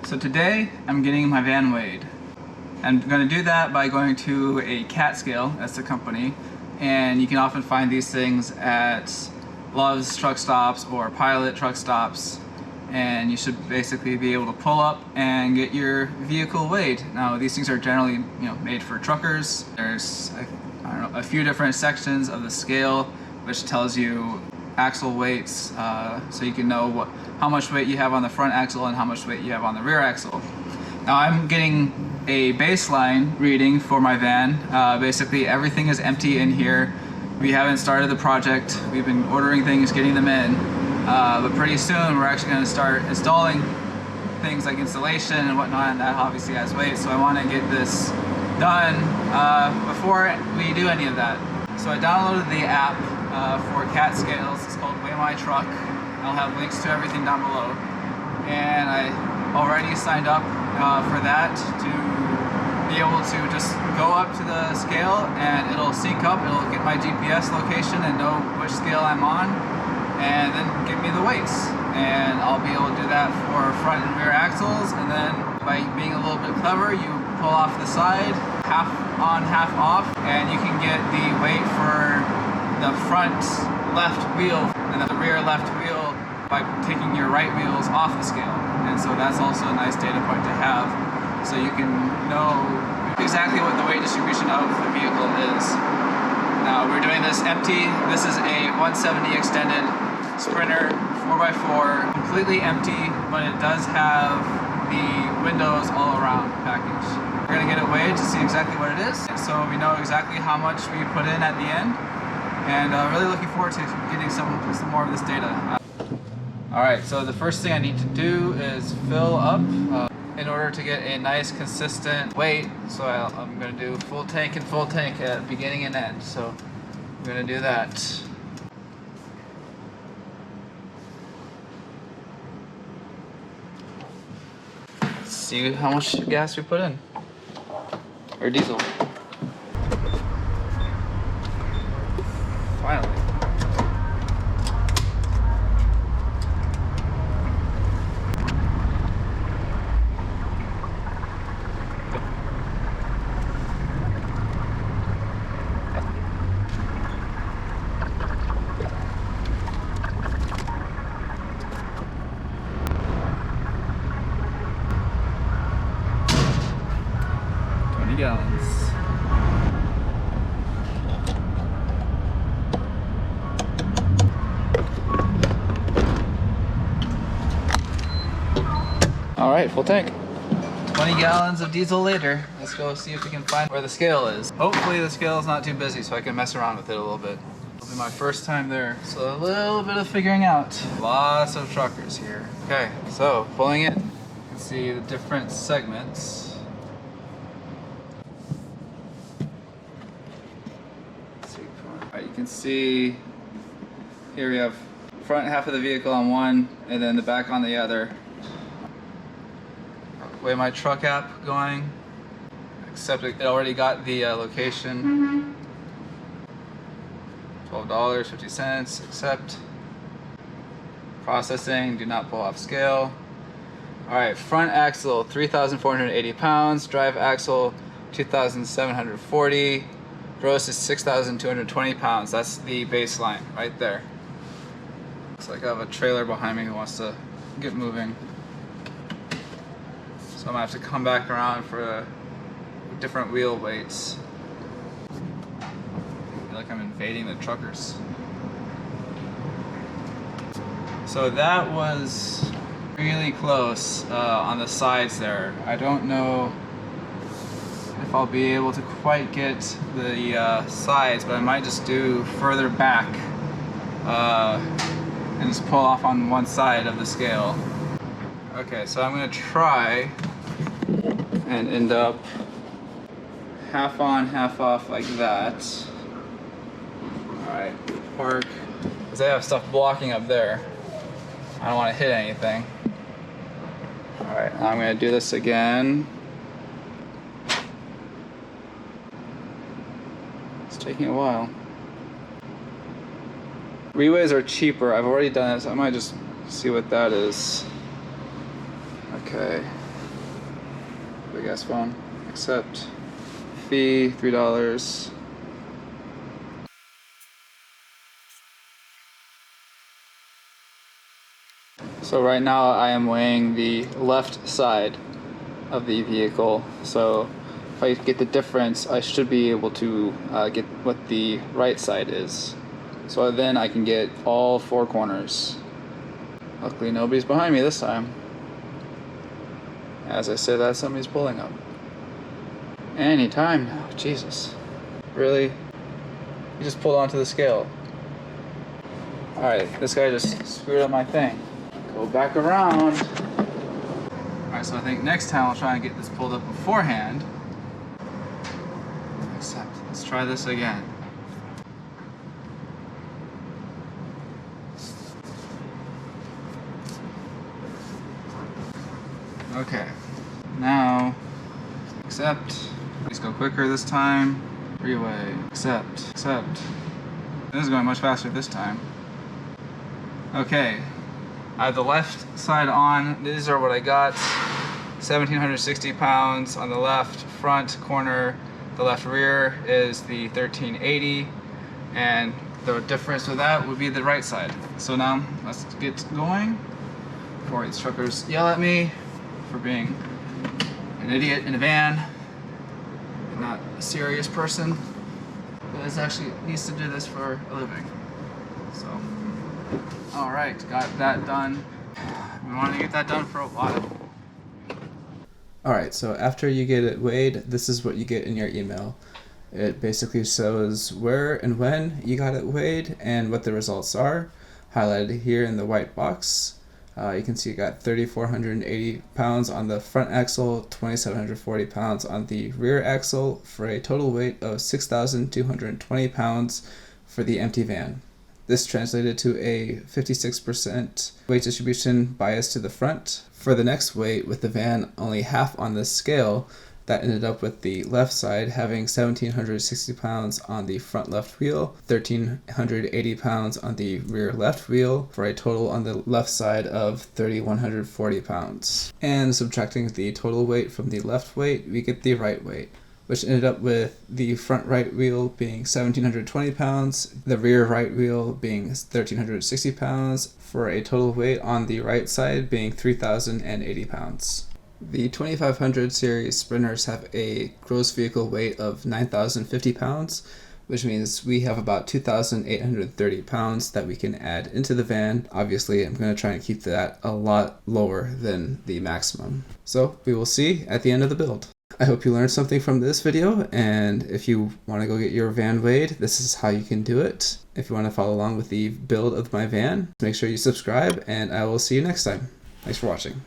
So today I'm getting my van weighed. I'm going to do that by going to a CAT scale, that's the company, and you can often find these things at Love's truck stops or Pilot truck stops, and you should basically be able to pull up and get your vehicle weighed. Now these things are generally made for truckers. There's a few different sections of the scale which tells you axle weights, so you can know how much weight you have on the front axle and how much weight you have on the rear axle. Now I'm getting a baseline reading for my van. Basically everything is empty in here. We haven't started the project. We've been ordering things, getting them in, but pretty soon we're actually going to start installing things like insulation and whatnot, and that obviously has weight, so I want to get this done before we do any of that. So I downloaded the app for CAT scales. It's called Weigh My Truck. I'll have links to everything down below, and I already signed up for that to be able to just go up to the scale and it'll sync up, it'll get my GPS location and know which scale I'm on, and then give me the weights. And I'll be able to do that for front and rear axles, and then by being a little bit clever, you pull off the side, half on, half off, and you can get the weight for the front left wheel and the rear left wheel by taking your right wheels off the scale. And so that's also a nice data point to have, so you can know exactly what the weight distribution of the vehicle is. Now we're doing this empty. This is a 170 extended Sprinter 4x4, completely empty, but it does have the windows all around package. We're gonna get it weighed to see exactly what it is, so we know exactly how much we put in at the end, and really looking forward to getting some more of this data. Alright, so the first thing I need to do is fill up in order to get a nice consistent weight. So I'm going to do full tank and full tank at beginning and end. So I'm going to do that. Let's see how much gas we put in, or diesel. Finally. Gallons. All right, full tank. 20 gallons of diesel later. Let's go see if we can find where the scale is. Hopefully the scale is not too busy so I can mess around with it a little bit. It'll be my first time there, so a little bit of figuring out. Lots of truckers here. Okay, so pulling it, you can see the different segments. You can see here we have front half of the vehicle on one and then the back on the other. Weigh My Truck app going, except it already got the location. $12.50, accept. Processing, do not pull off scale. Alright, front axle 3,480 pounds, drive axle 2,740. Gross is 6,220 pounds. That's the baseline right there. Looks like I have a trailer behind me who wants to get moving. So I'm gonna have to come back around for different wheel weights. I feel like I'm invading the truckers. So that was really close on the sides there. I don't know if I'll be able to quite get the sides, but I might just do further back and just pull off on one side of the scale. Okay, so I'm gonna try and end up half on, half off like that. Alright, park, because I have stuff blocking up there. I don't want to hit anything. Alright, I'm gonna do this again. Taking a while. Reweighs are cheaper. I've already done it, so I might just see what that is. Okay. Big ass phone. Accept. Fee $3. So right now I am weighing the left side of the vehicle. So if I get the difference, I should be able to get what the right side is. So then I can get all four corners. Luckily nobody's behind me this time. As I say that, somebody's pulling up. Anytime now, Jesus. Really? You just pulled onto the scale. Alright, this guy just screwed up my thing. Go back around. Alright, so I think next time I'll try and get this pulled up beforehand. Except, let's try this again. Okay, now, accept. Please go quicker this time. Freeway, accept. This is going much faster this time. Okay, I have the left side on. These are what I got. 1,760 pounds on the left front corner. The left rear is the 1,380. And the difference with that would be the right side. So now, let's get going before these truckers yell at me for being an idiot in a van, and not a serious person who actually needs to do this for a living. So, all right, got that done. We wanted to get that done for a while. All right, so after you get it weighed, this is what you get in your email. It basically shows where and when you got it weighed and what the results are, highlighted here in the white box. You can see you got 3,480 pounds on the front axle, 2,740 pounds on the rear axle, for a total weight of 6,220 pounds for the empty van. This translated to a 56% weight distribution bias to the front. For the next weight, with the van only half on this scale, that ended up with the left side having 1,760 pounds on the front left wheel, 1,380 pounds on the rear left wheel, for a total on the left side of 3,140 pounds. And subtracting the total weight from the left weight, we get the right weight, which ended up with the front right wheel being 1,720 pounds, the rear right wheel being 1,360 pounds, for a total weight on the right side being 3,080 pounds. The 2500 series Sprinters have a gross vehicle weight of 9,050 pounds, which means we have about 2,830 pounds that we can add into the van. Obviously, I'm going to try and keep that a lot lower than the maximum. So we will see at the end of the build. I hope you learned something from this video, and if you want to go get your van weighed, this is how you can do it. If you want to follow along with the build of my van, make sure you subscribe, and I will see you next time. Thanks for watching.